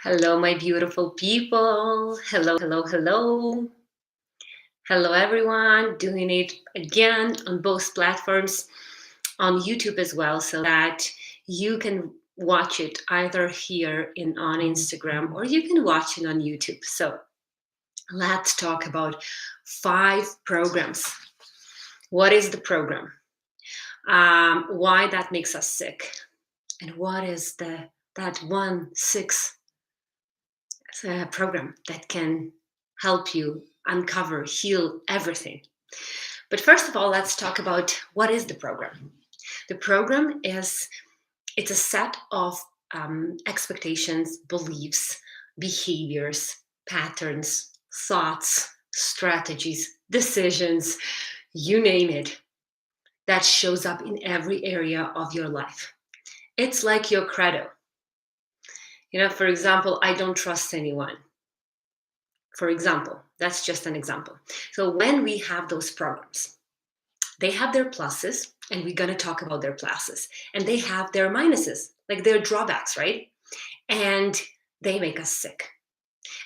Hello, my beautiful people. Hello, hello, hello. Hello, everyone. Doing it again on both platforms, on YouTube as well, so that you can watch it either here on Instagram or you can watch it on YouTube. So let's talk about 5 programs. What is the program? Why that makes us sick? And what is that 1-6 program that can help you uncover, heal everything. But first of all, let's talk about what is the program. The program it's a set of expectations, beliefs, behaviors, patterns, thoughts, strategies, decisions, you name it, that shows up in every area of your life. It's like your credo. For example, I don't trust anyone. For example, that's just an example. So when we have those programs, they have their pluses, and we're going to talk about their pluses, and they have their minuses, like their drawbacks, right? And they make us sick.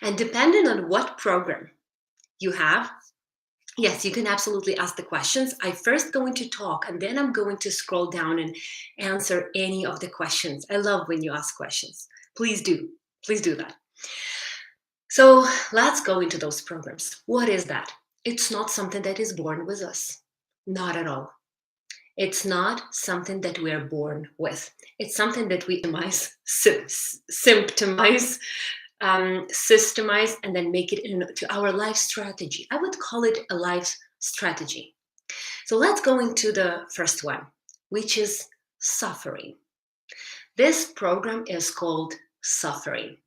And depending on what program you have, yes, you can absolutely ask the questions. I'm first going to talk, and then I'm going to scroll down and answer any of the questions. I love when you ask questions. Please do. Please do that. So let's go into those programs. What is that? It's not something that is born with us. Not at all. It's not something that we are born with. It's something that we symptomize, systemize, and then make it into our life strategy. I would call it a life strategy. So let's go into the first one, which is suffering. This program is called suffering.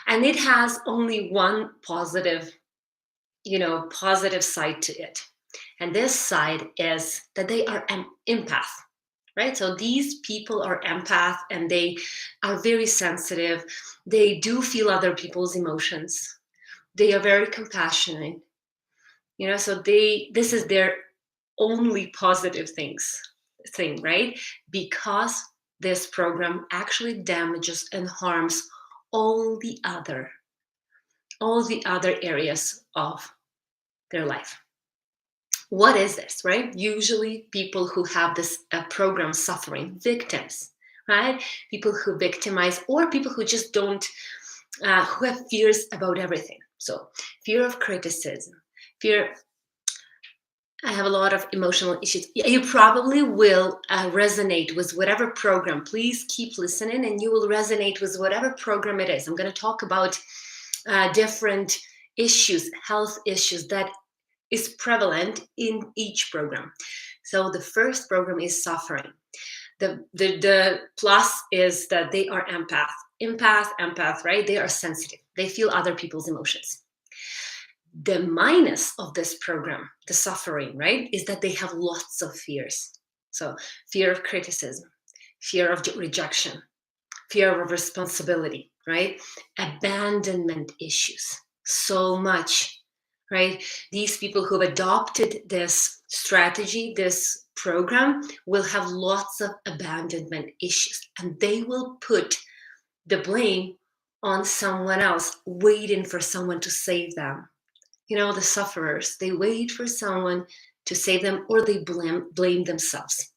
And it has only one positive side to it. And this side is that they are an empath, right? So these people are empath and they are very sensitive. They do feel other people's emotions. They are very compassionate. So this is their only positive thing, right? Because this program actually damages and harms all the other areas of their life. What is this, right? Usually people who have this program suffering, victims, right? People who victimize, or people who just don't, who have fears about everything. So fear of criticism, I have a lot of emotional issues. You probably will resonate with whatever program. Please keep listening and you will resonate with whatever program it is. I'm going to talk about different issues, health issues that is prevalent in each program. So the first program is suffering. The plus is that they are empath, right? They are sensitive. They feel other people's emotions. The minus of this program, the suffering, right, is that they have lots of fears. So fear of criticism, fear of rejection, fear of responsibility, right? Abandonment issues, so much, right? These people who've adopted this strategy, this program, will have lots of abandonment issues, and they will put the blame on someone else, waiting for someone to save them. The sufferers, they wait for someone to save them, or they blame themselves.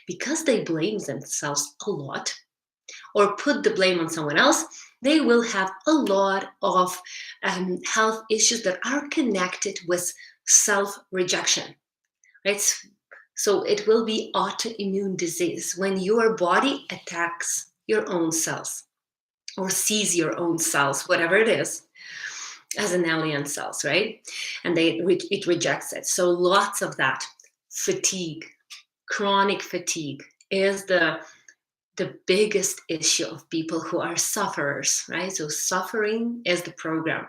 Because they blame themselves a lot, or put the blame on someone else, they will have a lot of health issues that are connected with self-rejection, right? So it will be autoimmune disease when your body attacks your own cells or sees your own cells, whatever it is, as an alien cells, right? And it rejects it. So lots of that. Fatigue, chronic fatigue is the biggest issue of people who are sufferers, right? So suffering is the program.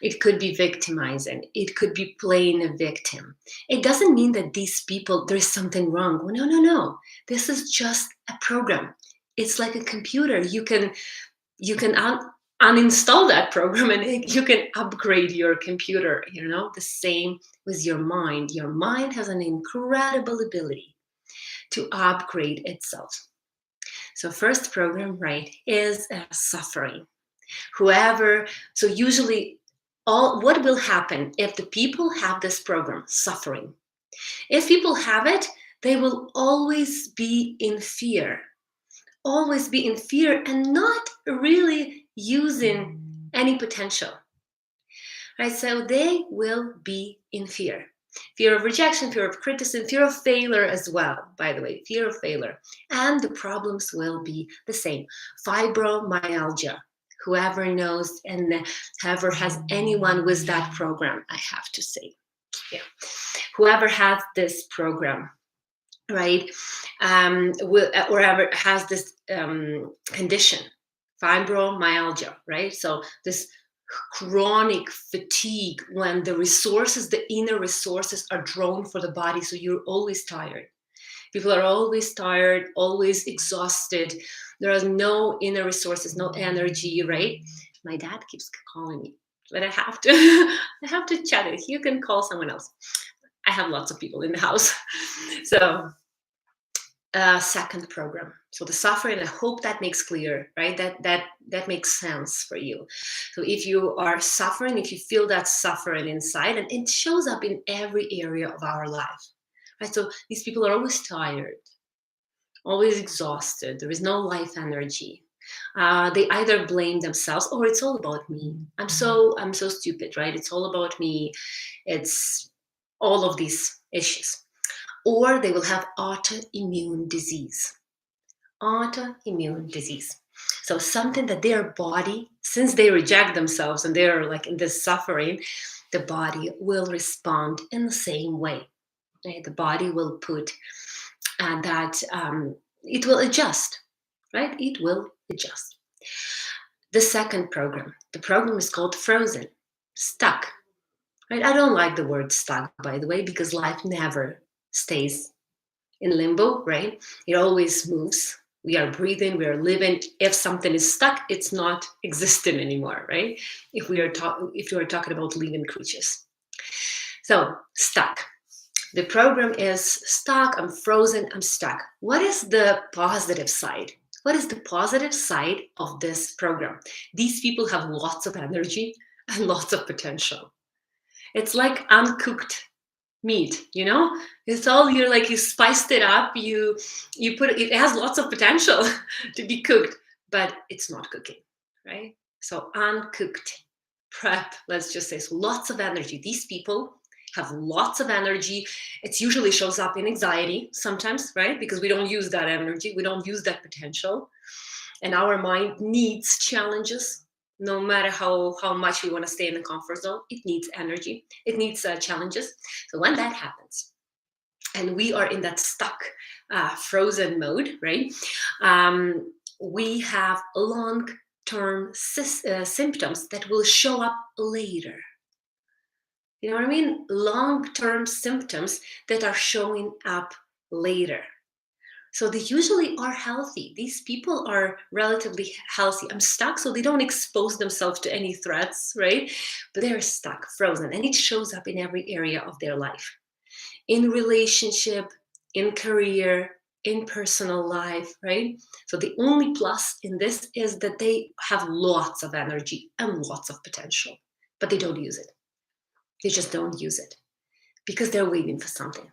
It could be victimizing. It could be playing a victim. It doesn't mean that these people, there's something wrong. No. This is just a program. It's like a computer. You can uninstall that program and you can upgrade your computer. The same with your mind. Your mind has an incredible ability to upgrade itself. So first program, right, is suffering. So usually what will happen if the people have this program, suffering? If people have it, they will always be in fear, and not really using any potential, right? So they will be in fear. Fear of rejection, fear of criticism, fear of failure as well, by the way, fear of failure. And the problems will be the same. Fibromyalgia. Whoever knows and whoever has anyone with that program, I have to say. Yeah. Whoever has this program, right, or ever has this condition, fibromyalgia, right? So this chronic fatigue when the inner resources are drawn for the body. So you're always tired. People are always tired, always exhausted. There are no inner resources, no energy, right? My dad keeps calling me, but I have to, I have to chat it. You can call someone else. I have lots of people in the house. So second program. So the suffering, I hope that makes clear, right? That makes sense for you. So if you are suffering, if you feel that suffering inside, and it shows up in every area of our life, right? So these people are always tired, always exhausted. There is no life energy. They either blame themselves, or it's all about me. I'm so stupid, right? It's all about me. It's all of these issues. Or they will have autoimmune disease. Autoimmune disease. So something that their body, since they reject themselves and they're like in this suffering, the body will respond in the same way. Right? The body will put it will adjust, right? It will adjust. The second program, the program is called frozen, stuck. Right? I don't like the word stuck, by the way, because life never stays in limbo, right? It always moves. We are breathing, we are living. If something is stuck, it's not existing anymore, right? If you are talking about living creatures. So stuck. The program is stuck, I'm frozen, I'm stuck. What is the positive side? What is the positive side of this program? These people have lots of energy and lots of potential. It's like uncooked meat, it's all you spiced it up, you put it has lots of potential to be cooked, but it's not cooking, right? So uncooked prep, let's just say. So lots of energy. These people have lots of energy. It usually shows up in anxiety sometimes, right? Because we don't use that energy, we don't use that potential, and our mind needs challenges. No matter how much we want to stay in the comfort zone, it needs energy, it needs challenges. So when that happens and we are in that stuck, frozen mode, right, we have long-term symptoms that will show up later. You know what I mean? Long-term symptoms that are showing up later. So they usually are healthy. These people are relatively healthy. I'm stuck, so they don't expose themselves to any threats, right? But they're stuck, frozen, and it shows up in every area of their life. In relationship, in career, in personal life, right? So the only plus in this is that they have lots of energy and lots of potential, but they don't use it. They just don't use it because they're waiting for something.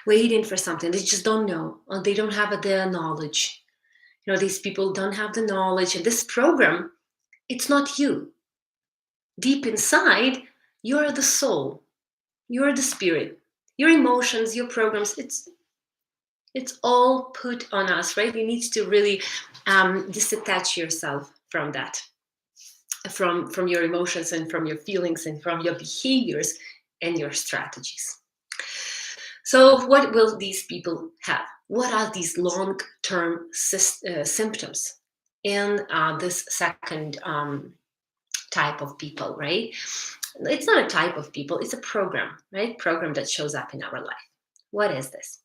They just don't know, or they don't have the knowledge. These people don't have the knowledge, and this program, it's not you. Deep inside, you're the soul, you're the spirit, your emotions, your programs, it's all put on us, right? You need to really disattach yourself from that, from your emotions and from your feelings and from your behaviors and your strategies. So what will these people have? What are these long-term symptoms in this second type of people, right? It's not a type of people, it's a program, right? Program that shows up in our life. What is this?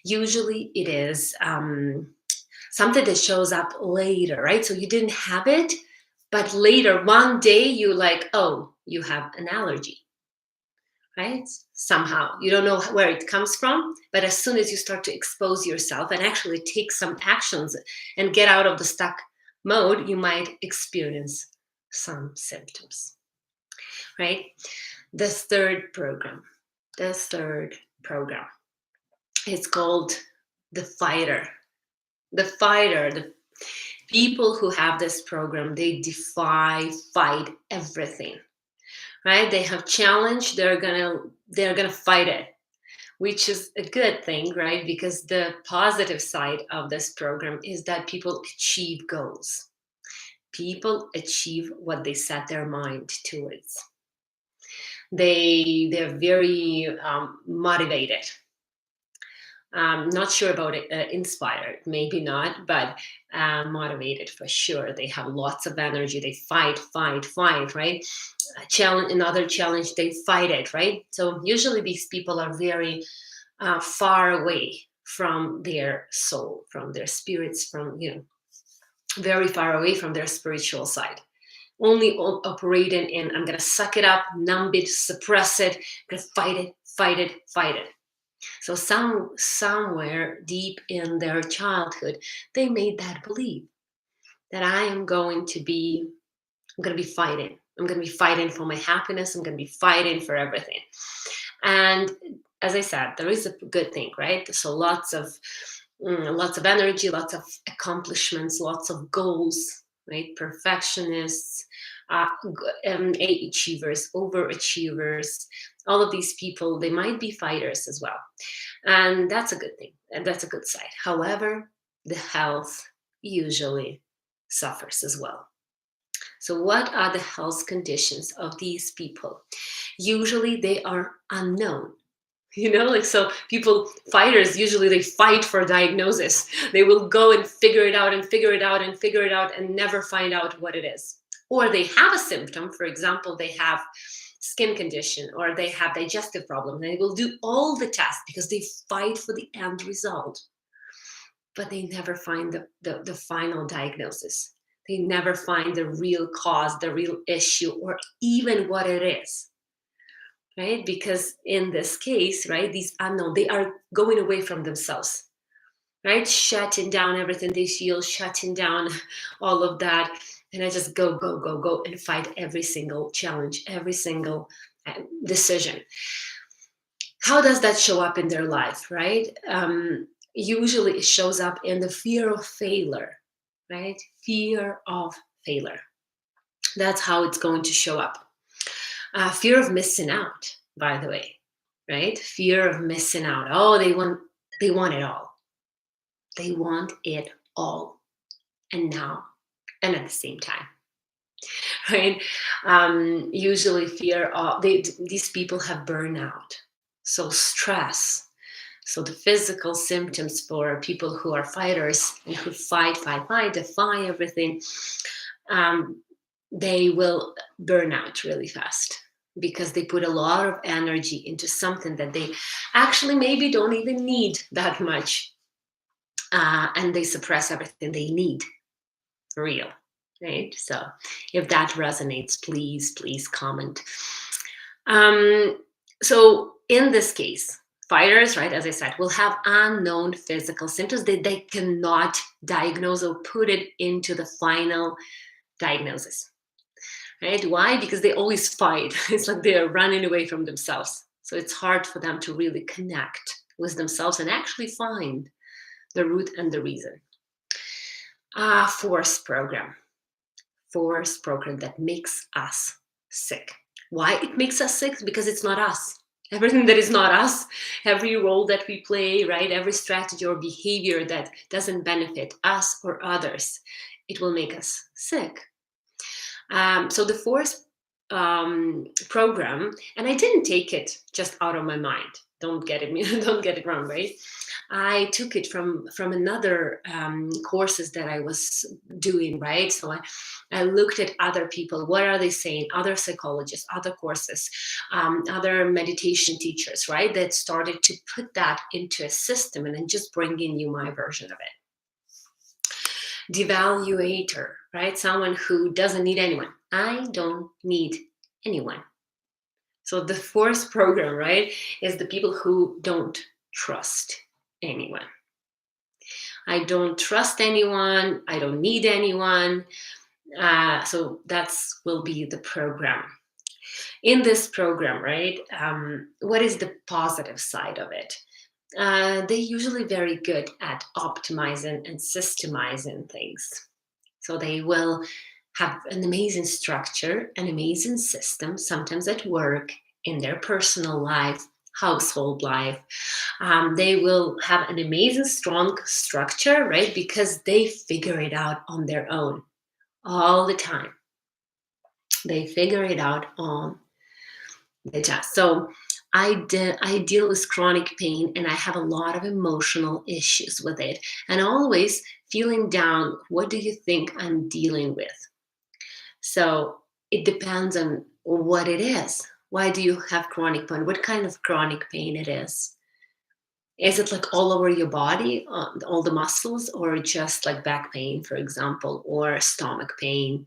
Usually it is something that shows up later, right? So you didn't have it, but later, one day, you you have an allergy. Right? Somehow you don't know where it comes from, but as soon as you start to expose yourself and actually take some actions and get out of the stuck mode, you might experience some symptoms, right? The third program, it's called the fighter. The people who have this program, they fight everything, right? They have challenge, they're gonna fight it, which is a good thing, right? Because the positive side of this program is that people achieve goals. People achieve what they set their mind towards. They're very motivated. Not sure about it, inspired, maybe not, but motivated for sure. They have lots of energy. They fight, right? Challenge, another challenge, they fight it, right? So usually these people are very far away from their soul, from their spirits, from, very far away from their spiritual side. Only operating in, I'm going to suck it up, numb it, suppress it, I'm going to fight it. So somewhere deep in their childhood, they made that belief that I'm going to be fighting. I'm going to be fighting for my happiness. I'm going to be fighting for everything. And as I said, there is a good thing, right? So lots of energy, lots of accomplishments, lots of goals, right? Perfectionists, achievers, overachievers, all of these people, they might be fighters as well. And that's a good thing. And that's a good side. However, the health usually suffers as well. So what are the health conditions of these people? Usually they are unknown. So people, fighters, usually they fight for diagnosis. They will go and figure it out and never find out what it is. Or they have a symptom, for example, they have skin condition or they have digestive problem, and they will do all the tests because they fight for the end result. But they never find the final diagnosis. They never find the real cause, the real issue, or even what it is. Right? Because in this case, right, these unknown, they are going away from themselves, right? Shutting down everything they feel, shutting down all of that. And I just go and fight every single challenge, every single decision. How does that show up in their life, right? Usually it shows up in the fear of failure, right? Fear of failure. That's how it's going to show up. Fear of missing out, by the way, right? Fear of missing out. Oh, they want it all. They want it all, and now, and at the same time, right? Usually, fear of these people have burnout, so stress. So the physical symptoms for people who are fighters and who fight, defy everything, they will burn out really fast because they put a lot of energy into something that they actually maybe don't even need that much. And they suppress everything they need for real, right? So if that resonates, please comment. So in this case, fighters, right, as I said, will have unknown physical symptoms that they cannot diagnose or put it into the final diagnosis. Right? Why? Because they always fight. It's like they're running away from themselves. So it's hard for them to really connect with themselves and actually find the root and the reason. Force program that makes us sick. Why it makes us sick? Because it's not us. Everything that is not us, every role that we play, right? Every strategy or behavior that doesn't benefit us or others, it will make us sick. So the force program, and I didn't take it just out of my mind. Don't get it wrong, right? I took it from another courses that I was doing, right? So I looked at other people. What are they saying? Other psychologists, other courses, other meditation teachers, right? That started to put that into a system and then just bringing you my version of it. Devaluator, right? Someone who doesn't need anyone. I don't need anyone. So the force program, right, is the people who don't trust anyone. I don't trust anyone. I don't need anyone. So that's will be the program. In this program, right? What is the positive side of it? They're usually very good at optimizing and systemizing things. So they will have an amazing structure, an amazing system, sometimes at work, in their personal life, household life. They will have an amazing, strong structure, right? Because they figure it out on their own all the time. They figure it out on the time. So I deal with chronic pain and I have a lot of emotional issues with it. And always feeling down, what do you think I'm dealing with? So it depends on what it is. Why do you have chronic pain? What kind of chronic pain it is? Is it like all over your body, all the muscles, or just like back pain, for example, or stomach pain?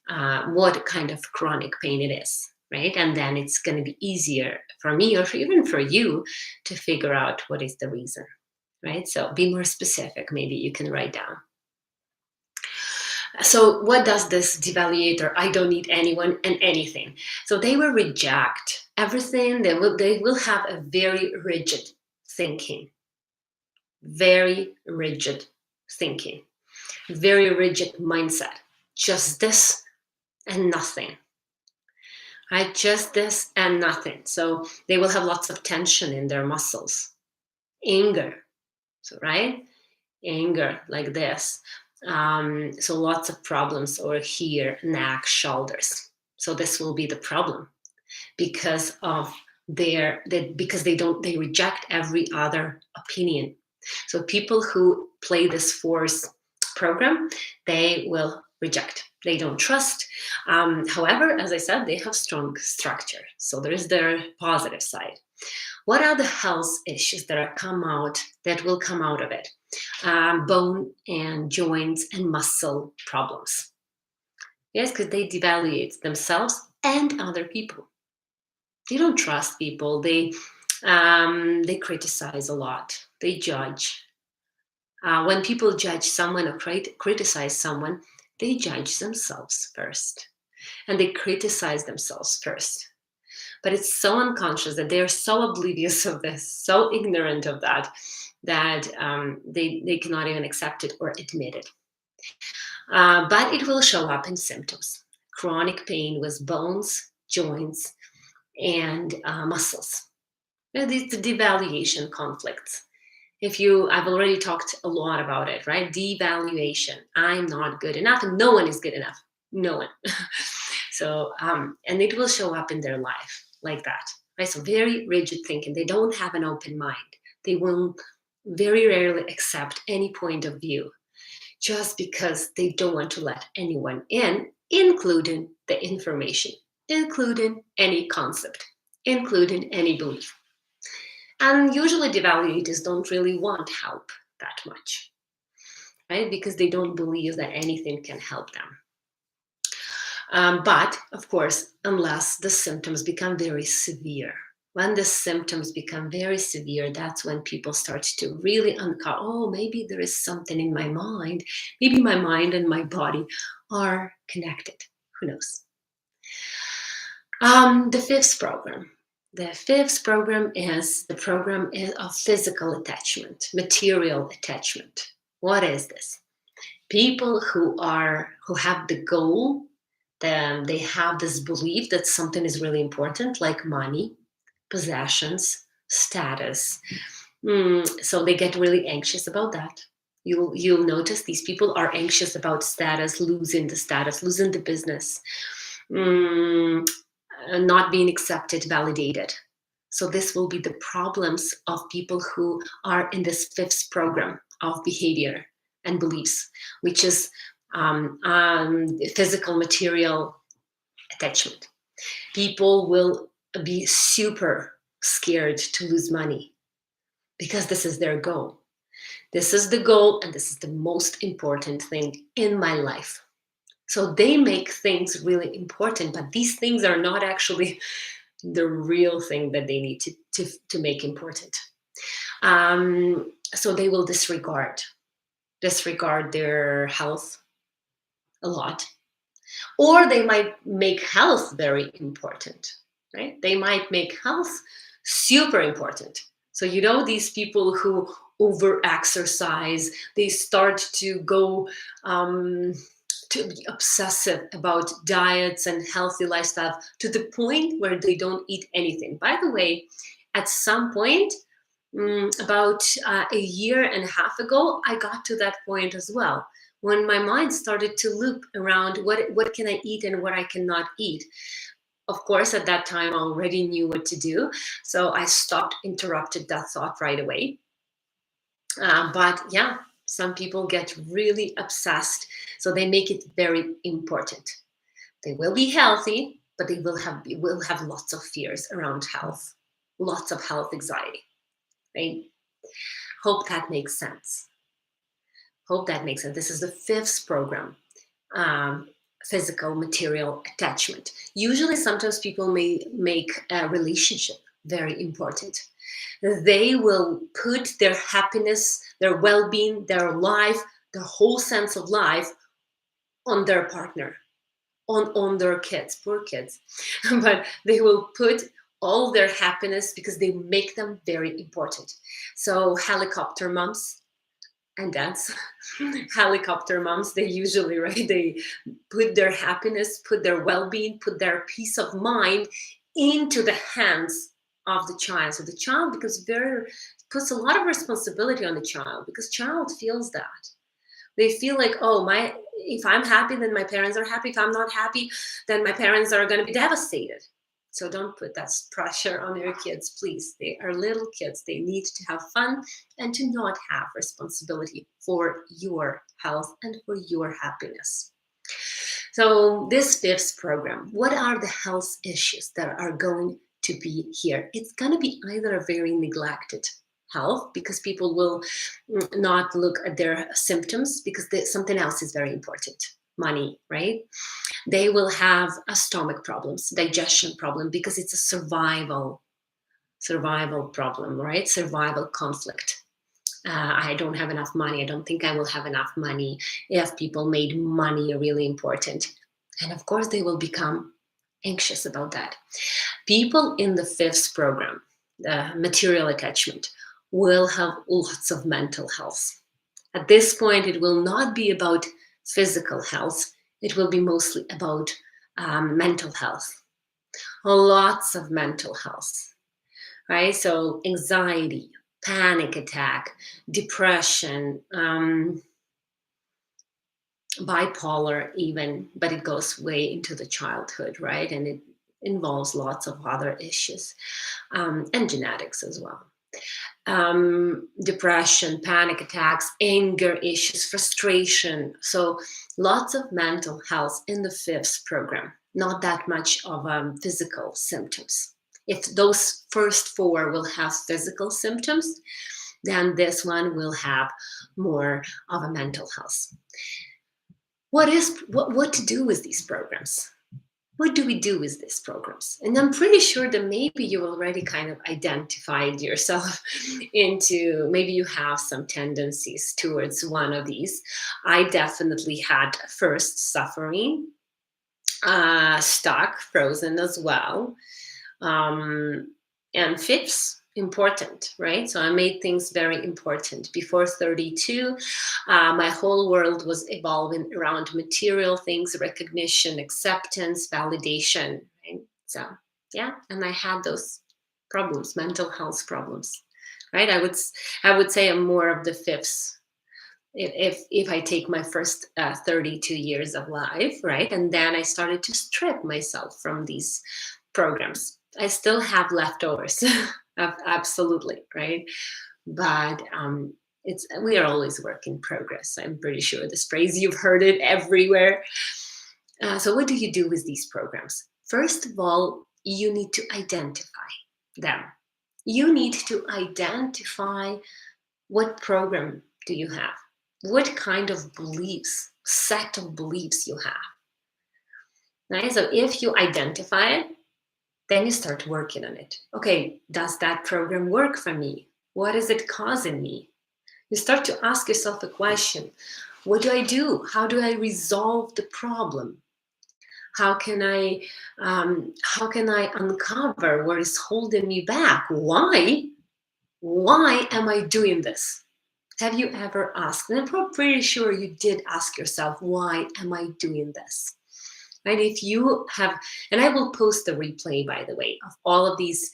What kind of chronic pain it is, right? And then it's going to be easier for me or even for you to figure out what is the reason, right? So be more specific. Maybe you can write down. So what does this devaluator, I don't need anyone and anything? So they will reject everything. They will have a very rigid thinking, very rigid thinking, very rigid mindset. Just this and nothing, right? Just this and nothing. So they will have lots of tension in their muscles, anger. So, right? Anger like this. So lots of problems over here, neck, shoulders. So this will be the problem because of because they reject every other opinion. So people who play this force program, they will reject. They don't trust. However, as I said, they have strong structure. So there is their positive side. What are the health issues that will come out of it? Bone and joints and muscle problems. Yes, because they devalue themselves and other people. They don't trust people. They criticize a lot. They judge. When people judge someone or criticize someone, they judge themselves first, and they criticize themselves first. But it's so unconscious that they are so oblivious of this, so ignorant of that they cannot even accept it or admit it. But it will show up in symptoms. Chronic pain with bones, joints, and muscles. These the devaluation conflicts. I've already talked a lot about it, right? Devaluation. I'm not good enough, and no one is good enough. No one. So, and it will show up in their life like that, right? So very rigid thinking. They don't have an open mind. They will very rarely accept any point of view just because they don't want to let anyone in, including the information, including any concept, including any belief. And usually devaluators don't really want help that much, right? Because they don't believe that anything can help them. But of course, unless the symptoms become very severe. When the symptoms become very severe, that's when people start to really uncover, oh, maybe there is something in my mind. Maybe my mind and my body are connected. Who knows? The fifth program. The fifth program is the program of physical attachment, material attachment. What is this? People who have the goal, then they have this belief that something is really important, like money, possessions, status. So they get really anxious about that. You'll notice these people are anxious about status, losing the business, not being accepted, validated. So this will be the problems of people who are in this fifth program of behavior and beliefs, which is physical material attachment. People will be super scared to lose money because this is their goal. This is the goal, and this is the most important thing in my life. So they make things really important, but these things are not actually the real thing that they need to make important. So they will disregard. disregard their health a lot, or they might make health very important, right? They might make health super important. So, these people who over exercise, they start to go to be obsessive about diets and healthy lifestyle to the point where they don't eat anything. By the way, at some point, about a year and a half ago, I got to that point as well, when my mind started to loop around what can I eat and what I cannot eat. Of course, at that time, I already knew what to do, so I stopped, interrupted that thought right away. But yeah, some people get really obsessed, so they make it very important. They will be healthy, but they will have lots of fears around health, lots of health anxiety, right? Hope that makes sense. Hope that makes sense. This is the fifth program, um, physical material attachment. Usually, sometimes people may make a relationship very important. They will put their happiness, their well being, their life, their whole sense of life on their partner, on their kids, poor kids. But they will put all their happiness because they make them very important. So, helicopter moms and dads, helicopter moms, they usually, right, they put their happiness, put their well-being, put their peace of mind into the hands of the child. So the child puts a lot of responsibility on the child, because child feels that. They feel like, oh, my if I'm happy, then my parents are happy. If I'm not happy, then my parents are going to be devastated. So don't put that pressure on your kids, please. They are little kids. They need to have fun and to not have responsibility for your health and for your happiness. So this fifth program, what are the health issues that are going to be here? It's going to be either a very neglected health, because people will not look at their symptoms, because something else is very important, money, right? They will have a stomach problems, digestion problem, because it's a survival problem, right? Survival conflict. I don't have enough money. I don't think I will have enough money. If people made money really important, and of course they will become anxious about that. People in the fifth program, the material attachment, will have lots of mental health. At this point, it will not be about physical health. It will be mostly about mental health. Lots of mental health, right? So anxiety, panic attack, depression, bipolar even, but it goes way into the childhood, right? And it involves lots of other issues, and genetics as well. Depression, panic attacks, anger issues, frustration. So lots of mental health in the fifth program, not that much of physical symptoms. If those first four will have physical symptoms, then this one will have more of a mental health. What to do with these programs? What do we do with these programs? And I'm pretty sure that maybe you already kind of identified yourself into, maybe you have some tendencies towards one of these. I definitely had first suffering, stuck, frozen as well. And fifths, important, right? So I made things very important. Before 32, my whole world was evolving around material things, recognition, acceptance, validation, right? So yeah, and I had those problems, mental health problems, right? I would say I'm more of the fifths. If I take my first 32 years of life, right, and then I started to strip myself from these programs. I still have leftovers, absolutely, right? But we are always work in progress. I'm pretty sure this phrase, you've heard it everywhere. So what do you do with these programs? First of all, you need to identify them. You need to identify what program do you have, what kind of beliefs, set of beliefs you have. Right? So if you identify it, then you start working on it. Okay, does that program work for me? What is it causing me? You start to ask yourself a question. What do I do? How do I resolve the problem? How can I uncover what is holding me back? Why am I doing this? Have you ever asked? And I'm pretty sure you did ask yourself, why am I doing this? Right? If you have, and I will post the replay, by the way, of all of these,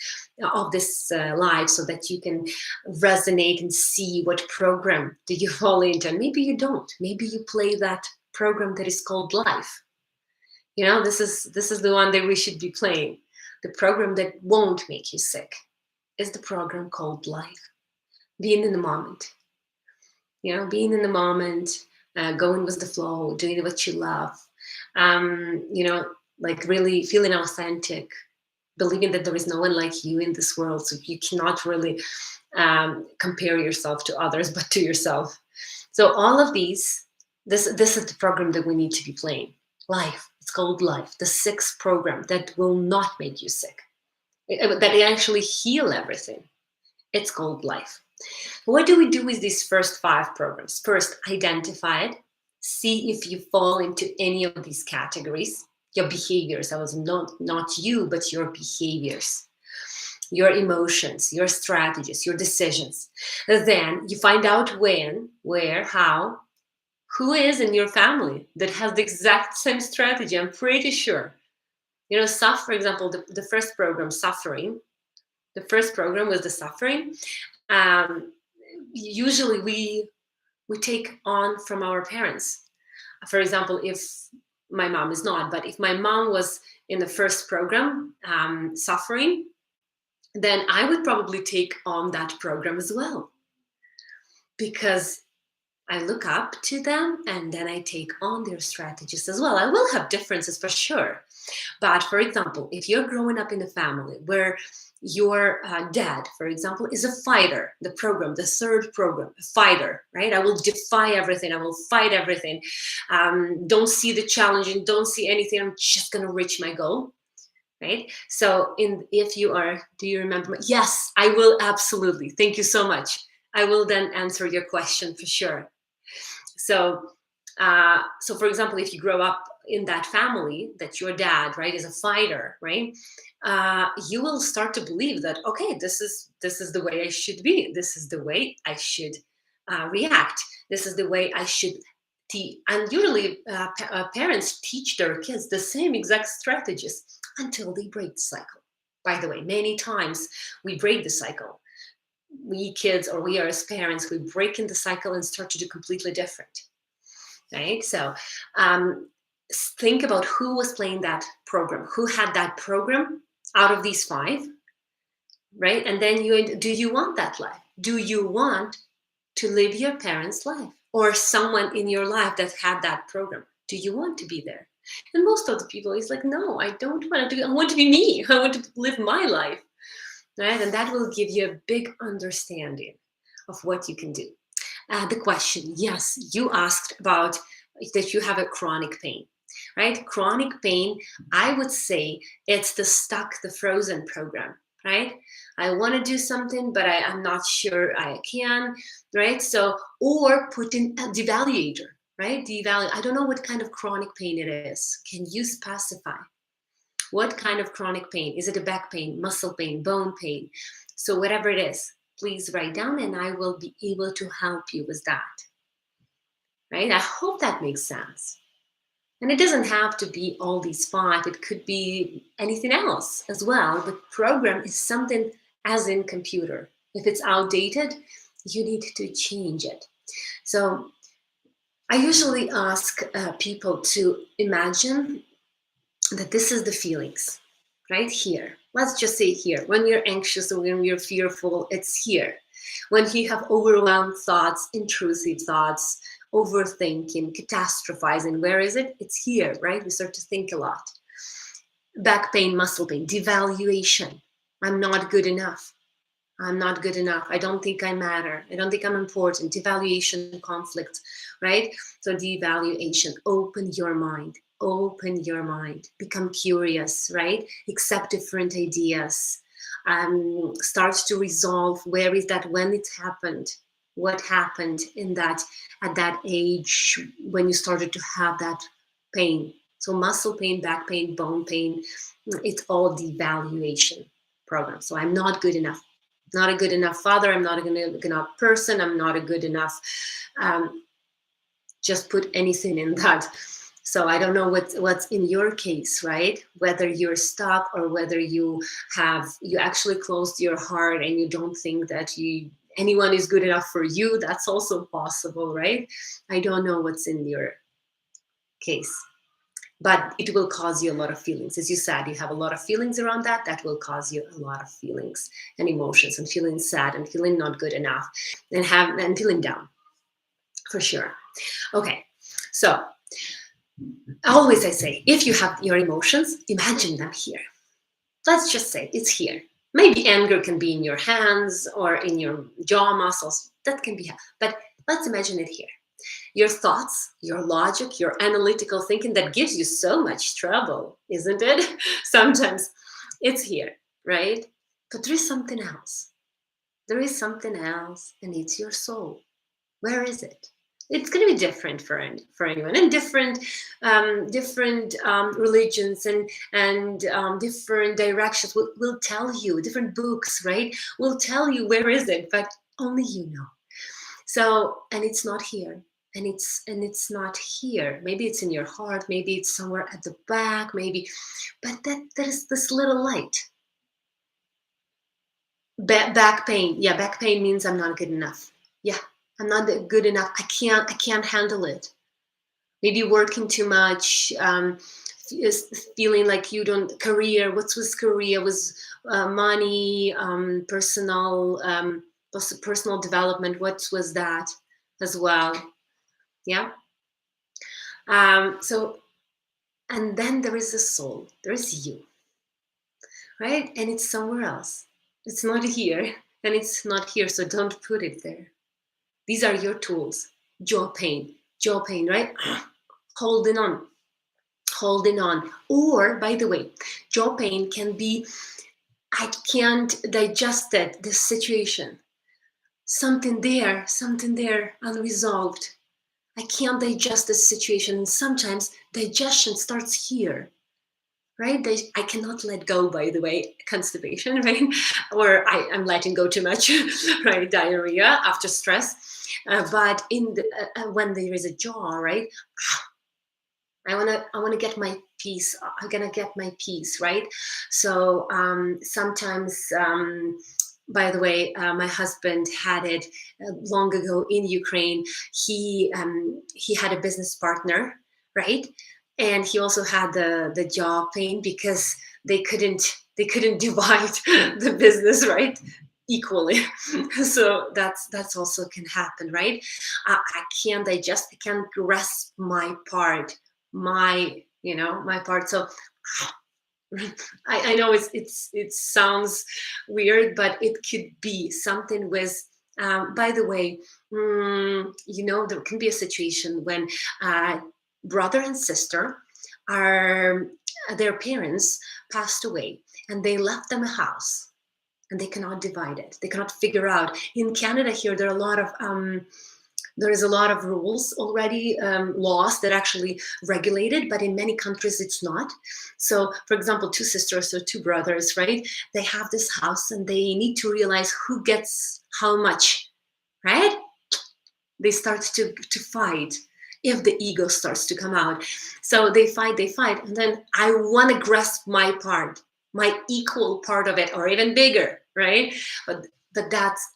of this live, so that you can resonate and see what program do you fall into. And maybe you don't. Maybe you play that program that is called life. You know, this is the one that we should be playing. The program that won't make you sick is the program called life. Being in the moment. You know, being in the moment, going with the flow, doing what you love. You know, like really feeling authentic, believing that there is no one like you in this world, so you cannot really compare yourself to others, but to yourself. So all of these, this is the program that we need to be playing. Life. It's called life. The 6th program that will not make you sick, that actually heal everything. It's called life. What do we do with these first 5 programs? First, identify it. See if you fall into any of these categories. Your behaviors. I was not you, but your behaviors, your emotions, your strategies, your decisions. Then you find out when, where, how, who is in your family that has the exact same strategy. I'm pretty sure. You know, for example, the first program, suffering. The first program was the suffering. Usually we take on from our parents. For example, if my mom is not, but if my mom was in the first program, suffering, then I would probably take on that program as well, because I look up to them and then I take on their strategies as well. I will have differences for sure. But for example, if you're growing up in a family where your dad, for example, is a fighter, the program, the 3rd program, a fighter, right? I will defy everything. I will fight everything. Don't see the challenge and don't see anything. I'm just going to reach my goal, right? So if you are, do you remember? Yes, I will. Absolutely. Thank you so much. I will then answer your question for sure. So for example, if you grow up in that family, that your dad, right, is a fighter, right, you will start to believe that, okay, this is the way I should be. This is the way I should react. This is the way I should teach. And usually parents teach their kids the same exact strategies until they break the cycle. By the way, many times we break the cycle. We kids, or we are as parents, we break in the cycle and start to do completely different. Right? So think about who was playing that program, who had that program out of these 5, right? And then do you want that life? Do you want to live your parents' life, or someone in your life that had that program? Do you want to be there? And most of the people is like, no, I don't want to do it. I want to be me. I want to live my life, right? And that will give you a big understanding of what you can do. The question, yes, you asked about that you have a chronic pain, right? Chronic pain, I would say it's the frozen program, right? I want to do something, but I'm not sure I can, right? So, or put in a devaluator, right? I don't know what kind of chronic pain it is. Can you specify? What kind of chronic pain? Is it a back pain, muscle pain, bone pain? So whatever it is, please write down and I will be able to help you with that. Right? I hope that makes sense. And it doesn't have to be all these 5. It could be anything else as well. But program is something as in computer. If it's outdated, you need to change it. So I usually ask people to imagine that this is the feelings right here. Let's just say here. When we're anxious or when we're fearful, it's here. When you have overwhelmed thoughts, intrusive thoughts, overthinking, catastrophizing, where is it? It's here, right? We start to think a lot. Back pain, muscle pain, devaluation. I'm not good enough. I'm not good enough. I don't think I matter. I don't think I'm important. Devaluation, conflict, right? So devaluation, open your mind. Open your mind. Become curious, right? Accept different ideas. Start to resolve where is that, when it happened, what happened in that at that age when you started to have that pain. So muscle pain, back pain, bone pain, it's all devaluation program. So I'm not good enough. Not a good enough father. I'm not a good enough person. I'm not a good enough. Just put anything in that. So I don't know what's in your case, right? Whether you're stuck or whether you actually closed your heart and you don't think that anyone is good enough for you. That's also possible, right? I don't know what's in your case, but it will cause you a lot of feelings. As you said, you have a lot of feelings around that. That will cause you a lot of feelings and emotions, and feeling sad and feeling not good enough and feeling down, for sure. Okay, so always I say, if you have your emotions, imagine them here. Let's just say it's here. Maybe anger can be in your hands or in your jaw muscles. That can be, but let's imagine it here. Your thoughts, your logic, your analytical thinking that gives you so much trouble, isn't it? Sometimes it's here, right? But there is something else. There is something else, and it's your soul. Where is it? It's going to be different for anyone, and different religions and different directions will tell you. Different books, right, will tell you where is it, but only you know. So, and it's not here, and it's not here. Maybe it's in your heart. Maybe it's somewhere at the back. Maybe, but there is this little light. Back pain. Yeah, back pain means I'm not good enough. Yeah. I'm not good enough. I can't handle it. Maybe working too much, feeling like you don't, career, what was career? Was money, personal development. What was that as well? Yeah. So, and then there is a soul. There is you, right? And it's somewhere else. It's not here, and it's not here. So don't put it there. These are your tools. Jaw pain, right? Holding on. Or, by the way, jaw pain can be, I can't digest it, this situation. Something there, unresolved. I can't digest this situation. And sometimes digestion starts here, right? I cannot let go, by the way, constipation, right? Or I'm letting go too much, right? Diarrhea after stress. But when there is a jaw, right? I wanna get my peace. I'm gonna get my peace, right? So sometimes, by the way, my husband had it long ago in Ukraine. He had a business partner, right? And he also had the jaw pain because they couldn't divide the business, right, equally. So that's also can happen, right? I can't digest. I can't grasp my part. My part. So I know it sounds weird, but it could be something with by the way, there can be a situation when brother and sister are their parents passed away and they left them a house and they cannot divide it. They cannot figure out. In Canada here, there is a lot of rules already, laws that actually regulate it, but in many countries it's not. So, for example, two sisters or two brothers, right? They have this house and they need to realize who gets how much, right? They start to fight if the ego starts to come out. So they fight, and then I want to grasp my part, my equal part of it, or even bigger, right? But that's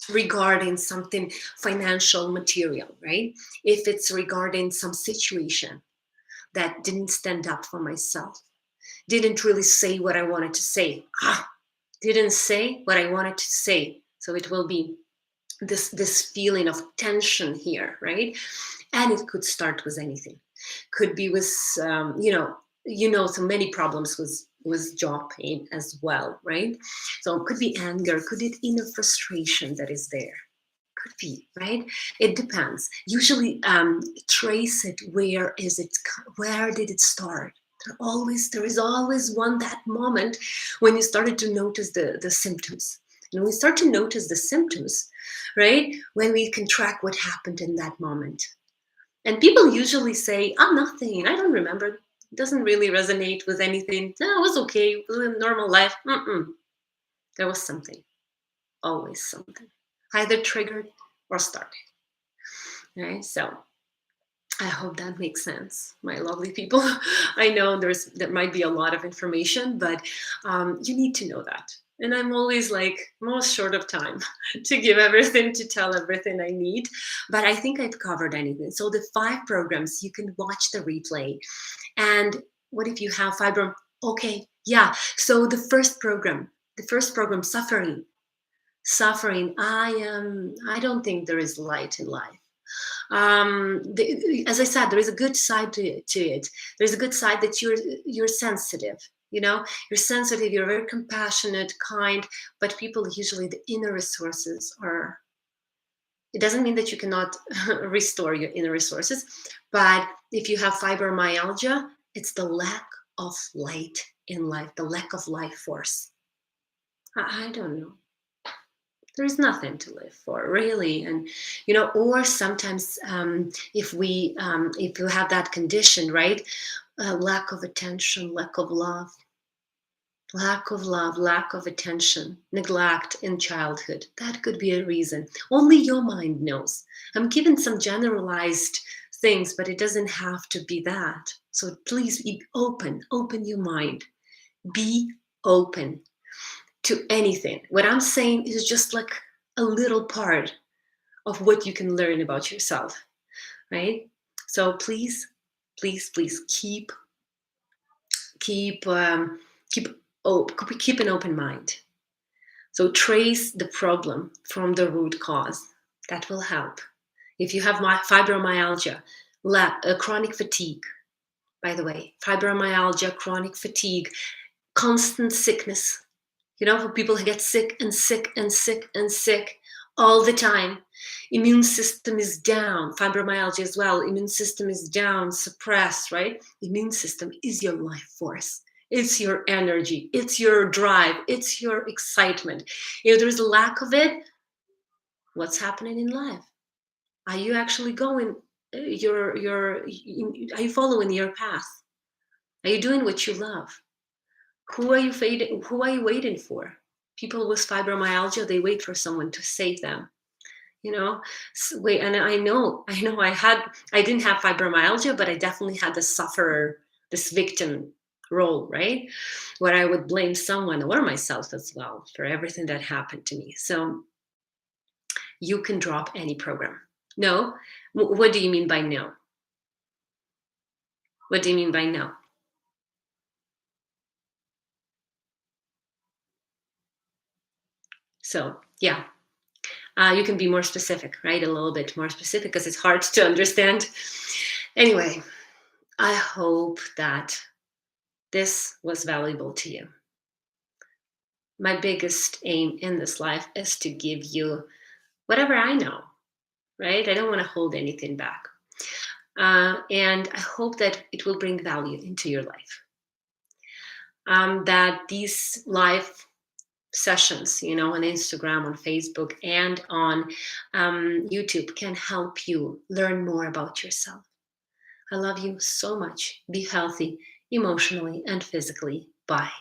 regarding something financial, material, right? If it's regarding some situation that didn't stand up for myself, didn't really say what I wanted to say, didn't say what I wanted to say. So it will be this feeling of tension here, right? And it could start with anything. Could be with so many problems with jaw pain as well, right? So it could be anger, could be inner frustration that is there. Could be, right? It depends. Usually trace it. Where did it start? There is always that moment when you started to notice the symptoms. And we start to notice the symptoms, right? When we can track what happened in that moment. And people usually say, oh, nothing, I don't remember. It doesn't really resonate with anything. No, it was okay. It was a normal life. There was something, always something, either triggered or started. Right? So I hope that makes sense, my lovely people. I know there might be a lot of information, but you need to know that. And I'm always like most short of time to give everything, to tell everything I need. But I think I've covered anything. So the 5 programs, you can watch the replay. And what if you have fibrom? Okay, yeah. So the first program, suffering. I don't think there is light in life. As I said, there is a good side to it. There's a good side that you're sensitive. You're sensitive. You're very compassionate, kind. But people usually, the inner resources are. It doesn't mean that you cannot restore your inner resources, but if you have fibromyalgia, it's the lack of light in life, the lack of life force. I don't know. There's nothing to live for, really. And or sometimes if you have that condition, right, lack of attention, lack of love, lack of attention, neglect in childhood, that could be a reason. Only your mind knows. I'm giving some generalized things, but it doesn't have to be that. So please be open your mind, be open to anything. What I'm saying is just like a little part of what you can learn about yourself, right? So please keep an open mind. So trace the problem from the root cause. That will help. If you have fibromyalgia, chronic fatigue, by the way, fibromyalgia, chronic fatigue, constant sickness. For people who get sick and sick and sick and sick all the time. Immune system is down. Fibromyalgia as well. Immune system is down, suppressed, right? Immune system is your life force. It's your energy. It's your drive. It's your excitement. If there's a lack of it, what's happening in life? Are you actually going? Are you following your path? Are you doing what you love? Who are you waiting for? People with fibromyalgia, they wait for someone to save them. Wait, and I know I didn't have fibromyalgia, but I definitely had the sufferer, this victim role, right? Where I would blame someone or myself as well for everything that happened to me. So you can drop any program. No? What do you mean by no? What do you mean by no? So, yeah. You can be more specific, right? A little bit more specific because it's hard to understand. Anyway, I hope that this was valuable to you. My biggest aim in this life is to give you whatever I know, right? I don't want to hold anything back. And I hope that it will bring value into your life. That these live sessions, on Instagram, on Facebook, and on YouTube can help you learn more about yourself. I love you so much. Be healthy, emotionally and physically. Bye.